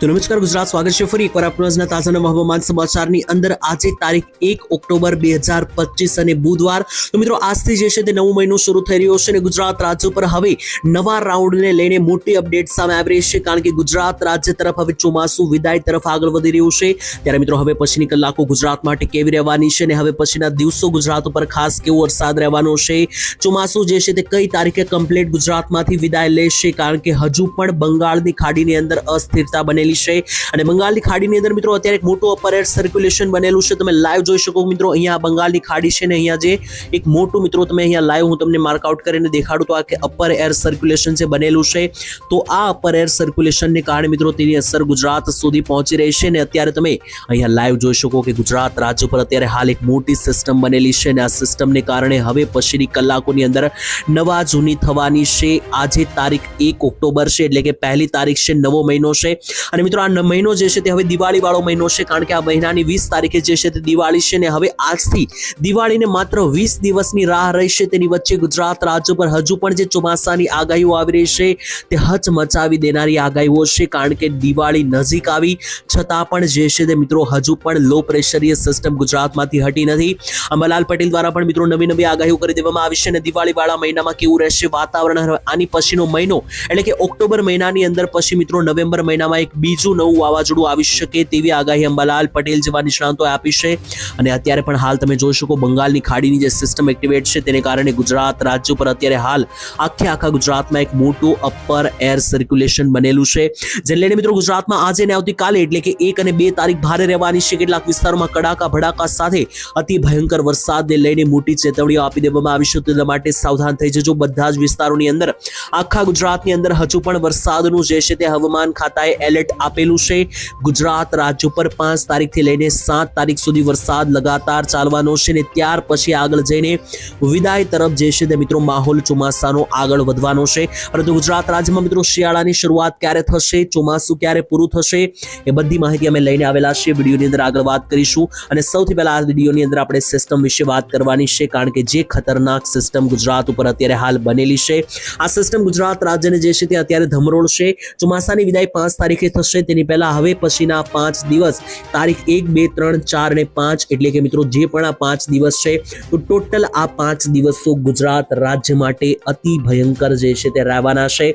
તો નમસ્કાર ગુજરાત, સ્વાગત છે ફરી એકવાર આપણા આજના તાજા નવા હવામાન સમાચારની અંદર. આજે તારીખ 1 ઓક્ટોબર 2025 અને બુધવાર. તો મિત્રો આજથી જે છે તે નવો મહિનો શરૂ થઈ રહ્યો છે અને ગુજરાત રાજ્ય પર હવે નવા રાઉન્ડને લઈને મોટી અપડેટ સામે આવી રહી છે, કારણ કે ગુજરાત રાજ્ય તરફ હવે ચોમાસું વિદાય તરફ આગળ વધી રહ્યું છે. ત્યારે મિત્રો હવે પછીની કલાકો ગુજરાત માટે કેવી રહેવાની છે અને હવે પછીના દિવસો ગુજરાત ઉપર ખાસ કેવો વરસાદ રહેવાનો છે, ચોમાસું જે છે તે કઈ તારીખે કમ્પ્લીટ ગુજરાતમાંથી વિદાય લેશે, કારણ કે હજુ પણ બંગાળની ખાડીની અંદર અસ્થિરતા બનેલી છે અને બંગાળની ખાડીની અંદર મિત્રો અત્યારે એક મોટું અપર એર સર્ક્યુલેશન બનેલું છે. તમે લાઈવ જોઈ શકો મિત્રો, અહીંયા બંગાળની ખાડી છે ને અહીંયા જે એક મોટું મિત્રો તમે અહીંયા લાઈવ હું તમને માર્કઆઉટ કરીને દેખાડું તો આ કે અપર એર સર્ક્યુલેશન છે બનેલું છે. તો આ અપર એર સર્ક્યુલેશનને કારણે મિત્રો તેની અસર ગુજરાત સુધી પહોંચી રહી છે અને અત્યારે તમે અહીંયા લાઈવ જોઈ શકો કે ગુજરાત રાજ્ય પર અત્યારે હાલ એક મોટી સિસ્ટમ બનેલી છે અને આ સિસ્ટમને કારણે હવે પછીની કલાકોની અંદર નવા જૂની થવાની છે. આજે તારીખ 1 ઓક્ટોબર છે એટલે કે પહેલી તારીખ છે, નવો મહિનો છે અને મિત્રો આ મહિનો જે છે તે હવે દિવાળી વાળો મહિનો છે, કારણ કે આ મહિનાની 20 તારીખે જે છે તે દિવાળી છે ને હવે આજથી દિવાળીને માત્ર 20 દિવસની રાહ રહેશે. તેની વચ્ચે ગુજરાત રાજ્ય પર હજુ પણ જે ચોમાસાની આગાહીઓ આવી રહી છે તે હચમચાવી દેનારી આગાહીઓ છે, કારણ કે દિવાળી નજીક આવી છતાં પણ જે છે તે મિત્રો હજુ પણ લો પ્રેશરીય સિસ્ટમ ગુજરાતમાંથી હટી નથી. અંબાલાલ પટેલ દ્વારા પણ મિત્રો નવી આગાહીઓ કરી દેવામાં આવી છે અને દિવાળી વાળા મહિનામાં કેવું રહેશે વાતાવરણ. આની પછીનો મહિનો એટલે કે ઓક્ટોબર મહિનાની અંદર પછી મિત્રો નવેમ્બર મહિનામાં એક બીજું નવું વાવાઝોડું આવી શકે તેવી આગાહી અંબાલાલ પટેલ જેવા નિષ્ણાંતોએ આપી છે. અને અત્યારે પણ હાલ તમે જોઈ શકો બંગાળની ખાડીની જે સિસ્ટમ એક્ટિવેટ છે તેને કારણે ગુજરાત રાજ્ય પર અત્યારે હાલ આખા ગુજરાતમાં એક મોટું અપર એર સર્ક્યુલેશન બનેલું છે, જેને લઈને મિત્રો ગુજરાતમાં આજે ને આવતીકાલે એટલે કે 1 અને 2 તારીખ ભારે રહેવાની છે. કેટલાક વિસ્તારોમાં કડાકા ભડાકા સાથે અતિ ભયંકર વરસાદને લઈને મોટી ચેતવણીઓ આપી દેવામાં આવી છે. તેના માટે સાવધાન થઈ જજો. બધા જ વિસ્તારોની અંદર આખા ગુજરાતની અંદર હજુ પણ વરસાદનું જે છે તે હવામાન ખાતાએ એલર્ટ આપેલું છે. ગુજરાત રાજ્ય પર 5 તારીખથી લઈને 7 તારીખ સુધી વરસાદ લગાતાર ચાલવાનો છે અને ત્યાર પછી આગળ જઈને વિદાય તરફ જે છે તે મિત્રો માહોલ ચોમાસાનો આગળ વધવાનો છે. પરંતુ ગુજરાત રાજ્યમાં મિત્રો શિયાળાની શરૂઆત ક્યારે થશે, ચોમાસું ક્યારે પૂરું થશે, એ બધી માહિતી અમે લઈને આવેલા છીએ. વિડીયોની અંદર આગળ વાત કરીશું અને સૌથી પહેલા આ વિડીયોની અંદર આપણે સિસ્ટમ વિશે વાત કરવાની છે, કારણ કે જે ખતરનાક સિસ્ટમ ગુજરાત ઉપર અત્યારે હાલ બનેલી છે, આ સિસ્ટમ ગુજરાત રાજ્યને જે છે તે અત્યારે ધમરોળશે. ચોમાસાની વિદાય 5 તારીખે થશે, તેની પહેલા હવે પછીના 5 દિવસ તારીખ 1, 2, 3, 4 અને 5 એટલે કે મિત્રો જે પણ આ 5 દિવસ છે તો ટોટલ આ 5 દિવસો ગુજરાત રાજ્ય માટે અતિ ભયંકર જે છે તે રહેવાના છે.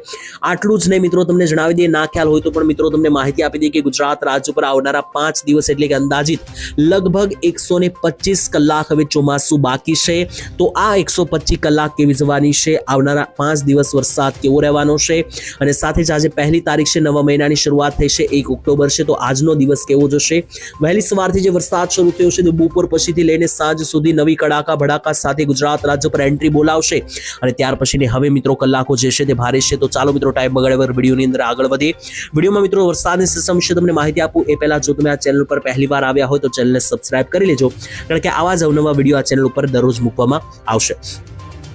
આટલું જ નહીં મિત્રો, તમને જણાવી દઈએ, ના ખ્યાલ હોય તો પણ મિત્રો તમને માહિતી આપી દઈએ કે ગુજરાત રાજ્ય પર આવનારા 5 દિવસ એટલે કે અંદાજિત લગભગ 125 કલાક હવે ચોમાસું બાકી છે. તો આ 125 કલાક કેવી જવાની છે, આવનારા 5 દિવસ વરસાદ કેવો રહેવાનો છે અને સાથે જ આજે પહેલી તારીખ છે, નવા મહિનાની શરૂઆત થઈ છે, 1 ઓક્ટોબર છે, તો આજનો દિવસ કેવો જશે. વહેલી સવારથી જે વરસાદ શરૂ થયો છે તો બપોર પછીથી લઈને સાંજ સુધી નવી કડાકા ભડાકા સાથે ગુજરાત રાજ્ય પર એન્ટ્રી બોલાવશે અને ત્યાર પછીની હવે મિત્રો કલાકો જે છે તે ભારે છે. તો ચાલો મિત્રો ટાઈમ બગાડ્યા વગર વિડીયોની અંદર આગળ વધીએ. વિડીયોમાં મિત્રો વરસાદની સિસ્ટમ વિશે તમને માહિતી આપું એ પહેલા જો તમે આ ચેનલ પર પહેલી વાર આવ્યા હોય તો ચેનલને સબસ્ક્રાઇબ કરી લેજો, કારણ કે આવા જ અવનવા વિડીયો આ ચેનલ ઉપર દરરોજ મૂકવામાં આવશે.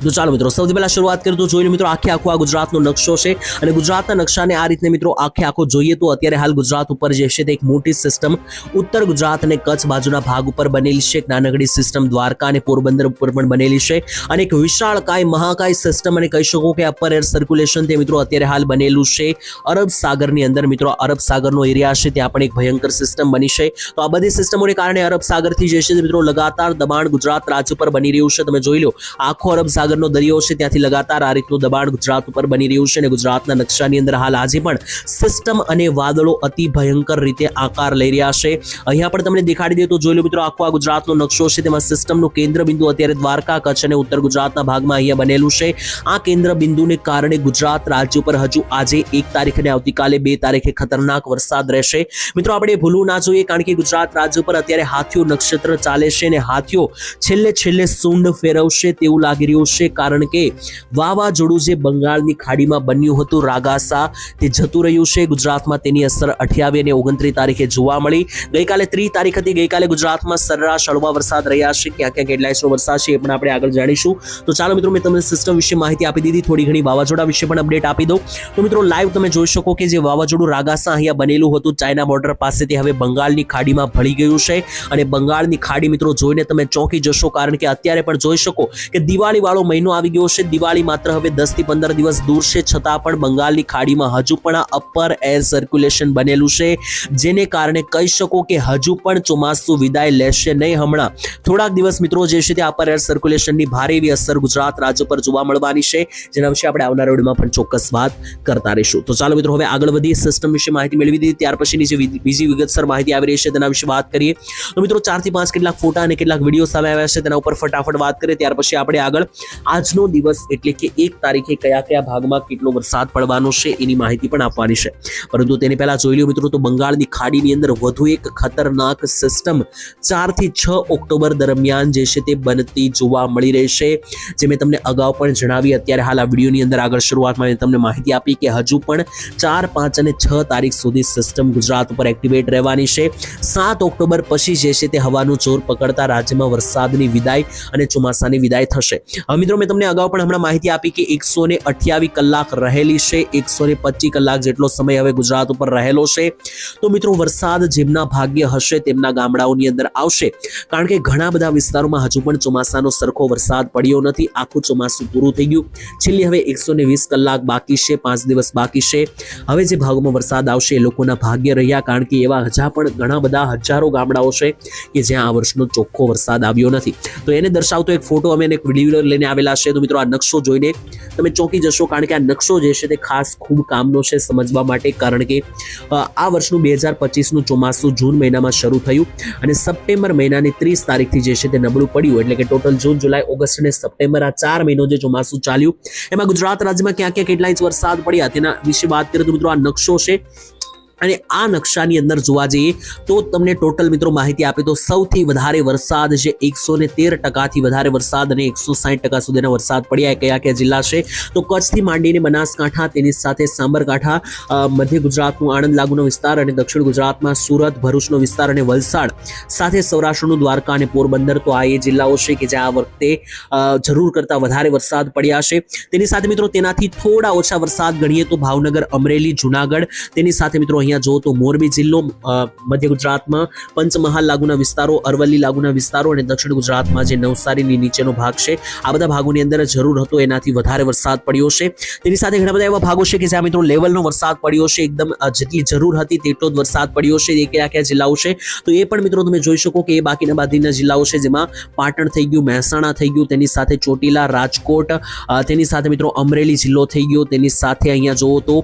તો ચાલો મિત્રો સૌથી પહેલા શરૂઆત કરીએ તો જોઈ લો મિત્રો આખો આ ગુજરાતનો નકશો છે અને ગુજરાતના નકશાને આ રીતે મિત્રો આખો જોઈએ તો અત્યારે હાલ ગુજરાત ઉપર જે છે તે એક મોટી સિસ્ટમ ઉત્તર ગુજરાત અને કચ્છ બાજુના ભાગ ઉપર બનેલી છે. એક નાનકડી સિસ્ટમ દ્વારકા અને પોરબંદર ઉપર પણ બનેલી છે અને એક વિશાળકાય મહાકાય સિસ્ટમ અને કહી શકો કે અપર એર સર્ક્યુલેશન તે મિત્રો અત્યારે હાલ બનેલું છે અરબ સાગરની અંદર. મિત્રો અરબ સાગરનો એરિયા છે ત્યાં પણ એક ભયંકર સિસ્ટમ બની છે. તો આ બધી સિસ્ટમોને કારણે અરબ સાગરથી જે છે મિત્રો લગાતાર દબાણ ગુજરાત રાજ્ય પર બની રહ્યું છે. તમે જોઈ લો આખો અરબ સાગરનો દરિયો છે ત્યાંથી લગાતાર આ રીતનું દબાણ ગુજરાત ઉપર બની રહ્યું છે અને ગુજરાતના નકશાની અંદર હાલ આજે પણ સિસ્ટમ અને વાદળો અતિ ભયંકર રીતે આકાર લઈ રહ્યા છે. અહીંયા પણ તમને દેખાડી દે તો જોઈ લો મિત્રો આખો આ ગુજરાતનો નકશો છે, તેમાં સિસ્ટમનું કેન્દ્ર બિંદુ અત્યારે દ્વારકા, કચ્છ અને ઉત્તર ગુજરાતના ભાગમાં અહીંયા બનેલું છે. આ કેન્દ્ર બિંદુને કારણે ગુજરાત રાજ્ય પર હજુ આજે 1 તારીખ અને આવતીકાલે 2 તારીખે ખતરનાક વરસાદ રહેશે. મિત્રો આપણે ભૂલવું ના જોઈએ, કારણ કે ગુજરાત રાજ્ય પર અત્યારે હાથીઓ નક્ષત્ર ચાલે છે અને હાથીઓ છેલ્લે સૂંઢ ફેરવશે તેવું લાગી રહ્યું છે, કારણ કે વાવાઝોડું જે બંગાળની ખાડીમાં બન્યું હતું રાગાસા તે જતું રહ્યું છે. ગુજરાતમાં તેની અસર 28 અને 29 તારીખે જોવા મળી. ગઈકાલે 30 તારીખ હતી. ગઈકાલે ગુજરાતમાં સરેરાશ હળવા વરસાદ રહ્યા છે, ક્યાં કેટલા ઇંચનો વરસાદ છે એ પણ આપણે આગળ જાણીશું. તો ચાલો મિત્રો મેં તમને સિસ્ટમ વિશે માહિતી આપી દીધી, થોડી ઘણી વાવાઝોડા વિશે પણ અપડેટ આપી દઉં. તો મિત્રો લાઈવ તમે જોઈ શકો કે જે વાવાઝોડું રાગાસા અહીંયા બનેલું હતું ચાઇના બોર્ડર પાસેથી હવે બંગાળની ખાડીમાં ભળી ગયું છે અને બંગાળની ખાડી મિત્રો જોઈને તમે ચોંકી જશો, કારણ કે અત્યારે પણ જોઈ શકો કે દિવાળી વાળો મહિનો આવી ગયો છે, દિવાળી માત્ર હવે 10 થી 15 દિવસ દૂર છે, છતાં પણ બંગાળની ખાડીમાં હજુ પણ અપર એર સર્ક્યુલેશન બનેલું છે, જેને કારણે કહી શકો કે હજુ પણ ચોમાસું વિદાય લેશે નહીં. હમણાં થોડાક દિવસ મિત્રો જે છે તે અપર એર સર્ક્યુલેશનની ભારે એવી અસર ગુજરાત રાજ્ય પર જોવા મળવાની છે, જેના વિશે આપણે આવનારા વિડીયોમાં પણ ચોક્કસ વાત કરતા રહીશું. તો ચાલો મિત્રો હવે આગળ વધીએ. સિસ્ટમ વિશે માહિતી મેળવી દીધી, ત્યાર પછીની જે બીજી વિગતસર માહિતી આવી રહી છે તેના વિશે વાત કરીએ. તો મિત્રો 4 થી 5 કેટલાક ફોટા અને કેટલાક વિડીયો સામે આવ્યા છે, તેના ઉપર ફટાફટ વાત કરીએ. ત્યાર પછી આપણે આગળ આજનો દિવસ એટલે કે 1 તારીખે કયા ભાગમાં કેટલો વરસાદ પડવાનો છે એની માહિતી પણ આપવાની છે. પરંતુ તેની પહેલા જોઈ લો મિત્રો, તો બંગાળની ખાડીની અંદર વધુ એક ખતરનાક સિસ્ટમ 4 થી 6 ઓક્ટોબર દરમિયાન જે છે તે બનતી જોવા મળી રહી છે, જે મેં તમને અગાઉ પણ જણાવી. અત્યારે હાલ આ વિડીયોની અંદર આગળ શરૂઆતમાં મેં તમને માહિતી આપી કે હજુ પણ 4, 5 અને 6 તારીખ સુધી સિસ્ટમ ગુજરાત ઉપર એક્ટિવેટ રહેવાની છે. 7 ઓક્ટોબર પછી જે છે તે હવાનું જોર પકડતા રાજ્યમાં વરસાદની વિદાય અને ચોમાસાની વિદાય થશે. હવે મિત્રો મેં તમને અગાઉ પણ હમણાં માહિતી આપી કે 128 કલાક રહેલી છે, 125 કલાક જેટલો સમય હવે ગુજરાત ઉપર રહેલો છે. તો મિત્રો વરસાદ જેમના ભાગ્ય હશે તેમના ગામડાઓની અંદર આવશે, કારણ કે ઘણા બધા વિસ્તારોમાં હજુ પણ ચોમાસાનો સરખો વરસાદ પડ્યો નથી. આખું ચોમાસું પૂરું થઈ ગયું, છેલ્લી હવે 120 કલાક બાકી છે, 5 દિવસ બાકી છે. હવે જે ભાગોમાં વરસાદ આવશે એ લોકોના ભાગ્ય રહ્યા, કારણ કે એવા હજા પણ ઘણા બધા હજારો ગામડાઓ છે કે જ્યાં આ વર્ષનો ચોખ્ખો વરસાદ આવ્યો નથી. તો એને દર્શાવતો એક ફોટો અમે એક વિડીયો લઈને આવેલા છે. તો મિત્રો આ નકશો જોઈને તમે ચોંકી જશો, કારણ કે આ નકશો જે છે તે ખાસ ખૂબ કામનો છે સમજવા માટે, કારણ કે આ વર્ષનું 2025નું ચોમાસું જૂન મહિનામાં શરૂ થયું અને સપ્ટેમ્બર મહિનાની 30 તારીખથી જે છે તે નબળું પડ્યું. એટલે કે ટોટલ જૂન, જુલાઈ, ઓગસ્ટ અને સપ્ટેમ્બર આ 4 મહિનો જે ચોમાસું ચાલ્યું, એમાં ગુજરાત રાજ્યમાં ક્યાં ક્યાં કેટલા ઇંચ વરસાદ પડ્યા તેના વિશે વાત કરીએ તો મિત્રો આ નકશો છે. અને આ નકશાની અંદર જોવા જઈએ તો તમને ટોટલ મિત્રો માહિતી આપે તો સૌથી વધારે વરસાદ જે 113% વધારે વરસાદ અને 160% સુધીના વરસાદ પડ્યા કયા જિલ્લા છે, તો કચ્છથી માંડીને બનાસકાંઠા, તેની સાથે સાબરકાંઠા, મધ્ય ગુજરાતનું આણંદ લાગુનો વિસ્તાર અને દક્ષિણ ગુજરાતમાં સુરત, ભરૂચનો વિસ્તાર અને વલસાડ, સાથે સૌરાષ્ટ્રનું દ્વારકા અને પોરબંદર. તો આ એ જિલ્લાઓ છે કે જ્યાં આ વખતે જરૂર કરતાં વધારે વરસાદ પડ્યા છે. તેની સાથે મિત્રો તેનાથી થોડા ઓછા વરસાદ ગણીએ તો ભાવનગર, અમરેલી, જુનાગઢ, તેની સાથે મિત્રો અહીંયા જો તો મોરબી જિલ્લો, મધ્ય ગુજરાતમાં પંચમહાલ લાગુના વિસ્તારો, અરવલ્લી લાગુના વિસ્તારો અને દક્ષિણ ગુજરાતમાં જે નવસારીની નીચેનો ભાગ છે, આ બધા ભાગોની અંદર જરૂર હતો એનાથી વધારે વરસાદ પડ્યો છે. તેની સાથે ઘણા બધા એવા ભાગો છે કે જ્યાં મિત્રો લેવલનો વરસાદ પડ્યો છે, એકદમ જેટલી જરૂર હતી તેટલો જ વરસાદ પડ્યો છે. એ કયા જિલ્લાઓ છે તો એ પણ મિત્રો તમે જોઈ શકો કે એ બાકીના જિલ્લાઓ છે, જેમાં પાટણ થઈ ગયું, મહેસાણા થઈ ગયું, તેની સાથે ચોટીલા, રાજકોટ, તેની સાથે મિત્રો અમરેલી જિલ્લો થઈ ગયો, તેની સાથે અહીંયા જોવો તો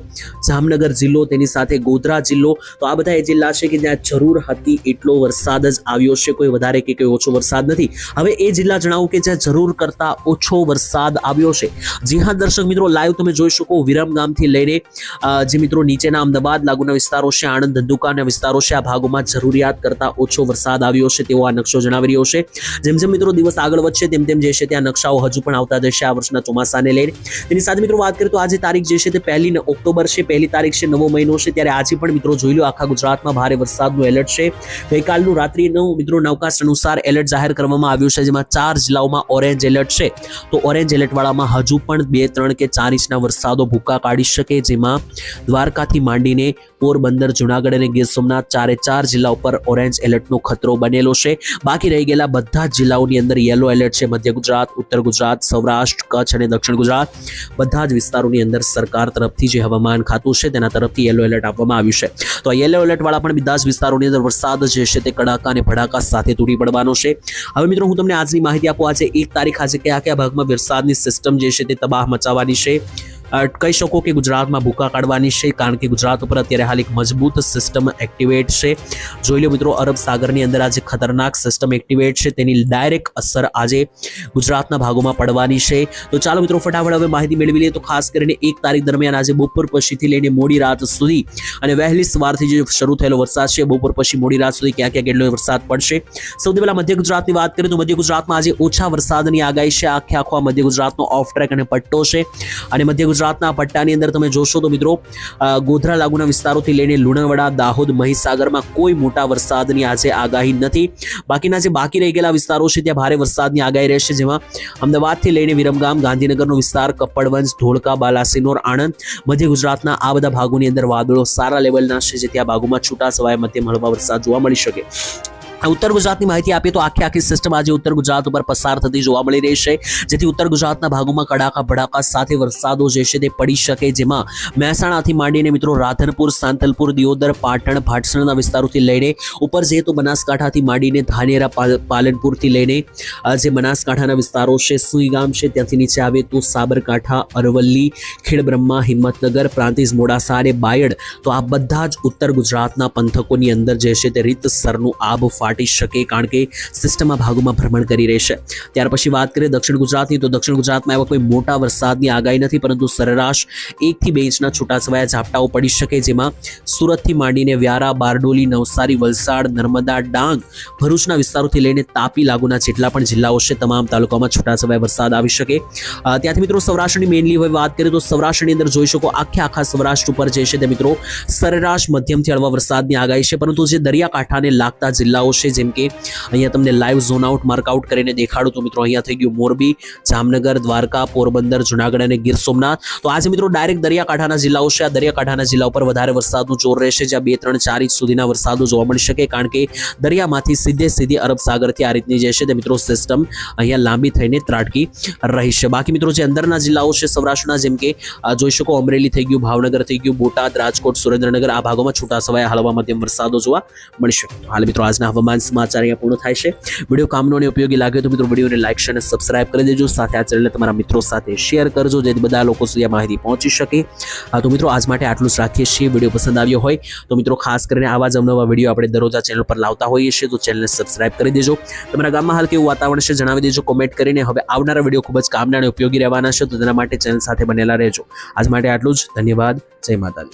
જામનગર જિલ્લો, તેની સાથે ગોધરા જિલ્લો. તો આ બધા એ જિલ્લા છે કે જ્યાં જરૂર હતી એટલો વરસાદ જ આવ્યો છે, કોઈ વધારે કે કોઈ ઓછો વરસાદ નથી. હવે એ જિલ્લા જણાવું કે જ્યાં જરૂર કરતા ઓછો વરસાદ આવ્યો છે. જી હા દર્શક મિત્રો, લાઈવ તમે જોઈ શકો વિરમગામથી લઈને જે મિત્રો નીચેના અમદાવાદ લાગુના વિસ્તારો છે, આણંદ, ધંધુકાના વિસ્તારો છે, આ ભાગોમાં જરૂરિયાત કરતા ઓછો વરસાદ આવ્યો છે તેવો આ નકશો જણાવી રહ્યો છે. જેમ જેમ મિત્રો દિવસ આગળ વધશે તેમ તેમ જે છે ત્યાં નકશાઓ હજુ પણ આવતા જશે આ વર્ષના ચોમાસાને લઈને. તેની સાથે મિત્રો વાત કરીએ તો આજે તારીખ જે છે તે 1 ઓક્ટોબર છે, 1 તારીખ છે, નવો મહિનો છે. ત્યારે આજે પણ મિત્રો જોઈ લો આખા ગુજરાતમાં ભારે વરસાદનું એલર્ટ છે. ગઈકાલનું રાત્રિનું મિત્રો નવકાસ્ટ અનુસાર એલર્ટ જાહેર કરવામાં આવ્યું છે, જેમાં 4 જિલ્લાઓમાં ઓરેન્જ એલર્ટ છે. તો ઓરેન્જ એલર્ટ વાળામાં હજુ પણ 2, 3 કે 4 ઇંચના વરસાદો ભૂકા કાઢી શકે, જેમાં દ્વારકાથી માંડીને પોરબંદર, જુનાગઢ અને ગીર સોમનાથ 4 જિલ્લા ઉપર ઓરેન્જ એલર્ટનો ખતરો બનેલો છે. બાકી રહી ગયેલા બધા જ જિલ્લાઓની અંદર યલો એલર્ટ છે. મધ્ય ગુજરાત, ઉત્તર ગુજરાત, સૌરાષ્ટ્ર, કચ્છ અને દક્ષિણ ગુજરાત બધા જ વિસ્તારોની અંદર સરકાર તરફથી જે હવામાન ખાતું છે તેના તરફથી યલો એલર્ટ આપવામાં આવ્યું છે. તો આ યલો એલર્ટ વાળા પણ બધા જ વિસ્તારોની અંદર વરસાદ જે છે તે કડાકા અને ભડાકા સાથે તૂટી પડવાનો છે. હવે મિત્રો હું તમને આજની માહિતી આપું. આજે 1 તારીખ આજે કયા ભાગમાં વરસાદની સિસ્ટમ જે છે તે તબાહ મચાવવાની છે. કહી શકો કે ગુજરાતમાં ભૂકા કાઢવાની છે, કારણ કે ગુજરાત ઉપર અત્યારે હાલ એક મજબૂત સિસ્ટમ એક્ટિવેટ છે. જોઈ લો મિત્રો અરબ સાગરની અંદર આજે ખતરનાક સિસ્ટમ એક્ટિવેટ છે, તેની ડાયરેક્ટ અસર આજે ગુજરાતના ભાગોમાં પડવાની છે. તો ચાલો મિત્રો ફટાફટ હવે માહિતી મેળવી લઈએ. તો ખાસ કરીને 1 તારીખ દરમિયાન આજે બપોર પછીથી લઈને મોડી રાત સુધી અને વહેલી સવારથી જે શરૂ થયેલો વરસાદ છે, બપોર પછી મોડી રાત સુધી ક્યાં ક્યાં કેટલો વરસાદ પડશે. સૌથી પહેલા મધ્ય ગુજરાતની વાત કરીએ તો મધ્ય ગુજરાતમાં આજે ઓછા વરસાદની આગાહી છે. આખો મધ્ય ગુજરાતનો ઓફ ટ્રેક અને પટ્ટો છે, અને મધ્ય ગુજરાતના પટ્ટાની અંદર તમે જોશો તો મિત્રો ગોધરા લાગુના વિસ્તારોથી લઈને લુણાવાડા, દાહોદ, મહીસાગરમાં કોઈ મોટા વરસાદની આજે આગાહી નથી. બાકીના જે બાકી રહી ગયેલા વિસ્તારો છે ત્યાં ભારે વરસાદની આગાહી રહેશે, જેમાં અમદાવાદથી લઈને વિરમગામ, ગાંધીનગરનો વિસ્તાર, કપ્પડવંજ, ધોળકા, બાલાસિનોર, આણંદ, મધ્ય ગુજરાતના આ બધા ભાગોની અંદર વાદળો સારા લેવલના છે, જે ત્યાં ભાગોમાં છૂટા છવાયા મધ્યમ હળવા વરસાદ જોવા મળી શકે. ઉત્તર ગુજરાતની માહિતી આપીએ તો આખી સિસ્ટમ આજે ઉત્તર ગુજરાત ઉપર પસાર થતી જોવા મળી રહી છે, જેથી ઉત્તર ગુજરાતના ભાગોમાં કડાકા ભડાકા સાથે વરસાદો જે છે તે પડી શકે, જેમાં મહેસાણાથી માંડીને મિત્રો રાધનપુર, સાંતલપુર, દિયોદર, પાટણ, ભાટસણના વિસ્તારોથી લઈને ઉપર જઈએ તો બનાસકાંઠાથી માંડીને ધાનેરા, પાલનપુરથી લઈને જે બનાસકાંઠાના વિસ્તારો છે, સુઈગામ છે, ત્યાંથી નીચે આવે તો સાબરકાંઠા, અરવલ્લી, ખેડબ્રહ્મા, હિંમતનગર, પ્રાંતિજ, મોડાસા અને બાયડ, તો આ બધા જ ઉત્તર ગુજરાતના પંથકોની અંદર જે છે તે રીતસરનું આબ ફાટી શકે, કારણ કે સિસ્ટમના ભાગોમાં ભ્રમણ કરી રહી છે. ત્યાર પછી વાત કરીએ દક્ષિણ ગુજરાતની, તો દક્ષિણ ગુજરાતમાં એવા કોઈ મોટા વરસાદની આગાહી નથી, પરંતુ સરેરાશ 1 થી 2 ઇંચના છૂટાછવાયા ઝાપટાઓ પડી શકે, જેમાં સુરતથી માંડીને વ્યારા, બારડોલી, નવસારી, વલસાડ, નર્મદા, ડાંગ, ભરૂચના વિસ્તારોથી લઈને તાપી લાગુના જેટલા પણ જિલ્લાઓ છે તમામ તાલુકામાં છૂટાછવાયા વરસાદ આવી શકે. ત્યાંથી મિત્રો સૌરાષ્ટ્રની મેઇનલી હવે વાત કરીએ તો સૌરાષ્ટ્રની અંદર જોઈ શકો આખા સૌરાષ્ટ્ર ઉપર જે છે તે મિત્રો સરેરાશ મધ્યમથી હળવા વરસાદની આગાહી છે, પરંતુ જે દરિયાકાંઠાને લાગતા જિલ્લાઓ છે, જેમ કે અહીંયા તમને લાઈવ ઝોન આઉટ માર્કઆઉટ કરીને દેખાડું તો મિત્રો અહીંયા થઈ ગયું મોરબી, જામનગર, દ્વારકા, પોરબંદર, જુનાગઢ અને ગીર સોમનાથ. તો આજે મિત્રો ડાયરેક્ટ દરિયાકાંઠાના જિલ્લાઓ છે, આ દરિયાકાંઠાના જિલ્લા ઉપર વધારે વરસાદનું જોર રહેશે, જ્યાં 2, 3, 4 ઇંચ સુધીના વરસાદો જોવા મળી શકે, કારણ કે દરિયામાંથી સીધી અરબ સાગરથી આ રીતની જે છે તે મિત્રો સિસ્ટમ અહીંયા લાંબી થઈને ત્રાટકી રહી છે. બાકી મિત્રો જે અંદરના જિલ્લાઓ છે સૌરાષ્ટ્રના, જેમ કે જોઈ શકો અમરેલી થઈ ગયું, ભાવનગર થઈ ગયું, બોટાદ, રાજકોટ, સુરેન્દ્રનગર, આ ભાગોમાં છૂટાછવાયા હળવા મધ્યમ વરસાદો જોવા મળશે. હાલ મિત્રો આજના હવામાન સમાચાર અહીંયા પૂર્ણ થાય છે. વિડીયો કામનો અને ઉપયોગી લાગે તો મિત્રો વિડીયોને લાઈક અને સબસ્ક્રાઇબ કરી દેજો, સાથે આ ચેનલને તમારા મિત્રો સાથે શેર કરજો, જેથી બધા લોકો સુધી આ માહિતી પહોંચી શકે. તો મિત્રો આજ માટે આટલું જ રાખીએ છીએ. વિડીયો પસંદ આવ્યો હોય તો મિત્રો ખાસ કરીને આવા જ અવનવા વિડીયો આપણે દરરોજ આ ચેનલ પર લાવતા હોઈએ છીએ, તો ચેનલને સબસ્ક્રાઇબ કરી દેજો. તમારા ગામમાં હાલ કેવું વાતાવરણ છે જણાવી દેજો કોમેન્ટ કરીને. હવે આવનારા વિડીયો ખૂબ જ કામના અને ઉપયોગી રહેવાના છે, તો તેના માટે ચેનલ સાથે બનેલા રહેજો. આજ માટે આટલું જ. ધન્યવાદ. જય માતાજી.